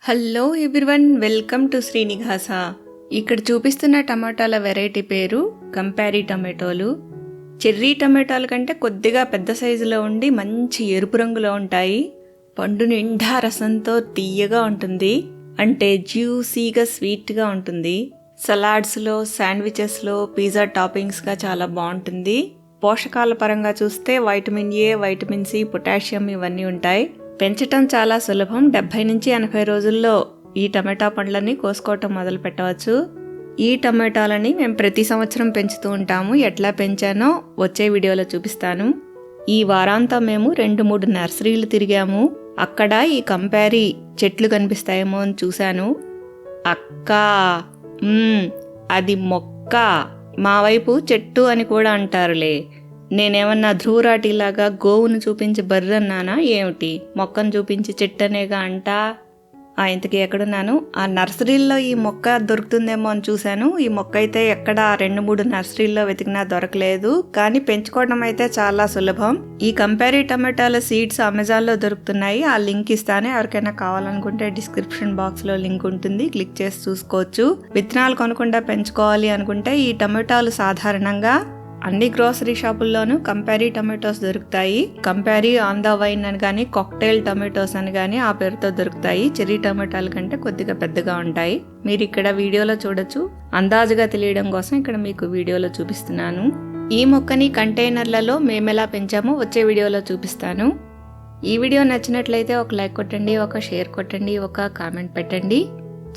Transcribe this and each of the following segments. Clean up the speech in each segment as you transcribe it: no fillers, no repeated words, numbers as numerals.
Hello everyone, welcome to Srinivasa. ఇక్కడ చూపిస్తున్న టమాటాల variety పేరు కంపారీ టమాటోలు. చెర్రీ టమాటాల కంటే కొద్దిగా పెద్ద సైజులో ఉండి మంచి ఎరుపు రంగులో ఉంటాయి. పండు నిండా రసంతో తీయగా ఉంటుంది, అంటే జ్యూసీగా స్వీట్గా ఉంటుంది. సలాడ్స్లో, శాండ్విచెస్లో, పిజ్జా టాపింగ్స్గా చాలా బాగుంటుంది. పోషకాల పరంగా చూస్తే vitamin A, vitamin C, potassium ఇవన్నీ ఉంటాయి. పెంచటం చాలా సులభం. 70 నుంచి 80 రోజుల్లో ఈ టమాటా పండ్లని కోసుకోవటం మొదలు పెట్టవచ్చు. ఈ టమాటాలని మేము ప్రతి సంవత్సరం పెంచుతూ ఉంటాము. ఎట్లా పెంచానో వచ్చే వీడియోలో చూపిస్తాను. ఈ వారాంతం మేము 2-3 నర్సరీలు తిరిగాము. అక్కడ ఈ కంపారీ చెట్లు కనిపిస్తాయేమో అని చూశాను. అక్కా, అది మొక్క, మా వైపు చెట్టు అని కూడా అంటారులే. నేనేమన్నా ధ్రువరాటిలాగా గోవును చూపించి బర్రన్నానా ఏమిటి? మొక్కను చూపించి చెట్టనేగా అంటా. ఇంతకీ ఎక్కడున్నాను? ఆ నర్సరీల్లో ఈ మొక్క దొరుకుతుందేమో అని చూశాను. ఈ మొక్క అయితే ఎక్కడ 2-3 నర్సరీల్లో వెతికినా దొరకలేదు, కానీ పెంచుకోవడం అయితే చాలా సులభం. ఈ కంపారీ టమాటాల సీడ్స్ అమెజాన్లో దొరుకుతున్నాయి. ఆ లింక్ ఇస్తాను. ఎవరికైనా కావాలనుకుంటే డిస్క్రిప్షన్ బాక్స్లో లింక్ ఉంటుంది, క్లిక్ చేసి చూసుకోవచ్చు. విత్తనాలు కొనకుండా పెంచుకోవాలి అనుకుంటే ఈ టమాటాలు సాధారణంగా అన్ని గ్రోసరీ షాపుల్లోనూ కంపారీ టమాటోస్ దొరుకుతాయి. కంపారీ ఆన్ ద వైన్ అని కానీ, కాక్టైల్ టమాటోస్ అని కానీ ఆ పేరుతో దొరుకుతాయి. చెర్రీ టమాటాల కంటే కొద్దిగా పెద్దగా ఉంటాయి. మీరు ఇక్కడ వీడియోలో చూడొచ్చు. అందాజుగా తెలియడం కోసం ఇక్కడ మీకు వీడియోలో చూపిస్తున్నాను. ఈ మొక్కని కంటైనర్లలో మేమెలా పెంచామో వచ్చే వీడియోలో చూపిస్తాను. ఈ వీడియో నచ్చినట్లయితే ఒక లైక్ కొట్టండి, ఒక షేర్ కొట్టండి, ఒక కామెంట్ పెట్టండి.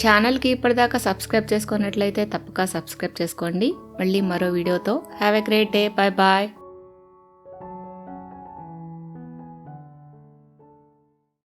ఛానల్కి ఇప్పటిదాకా సబ్స్క్రైబ్ చేసుకున్నట్లయితే తప్పక సబ్స్క్రైబ్ చేసుకోండి. మళ్ళీ మరో వీడియోతో have a great day. Bye bye.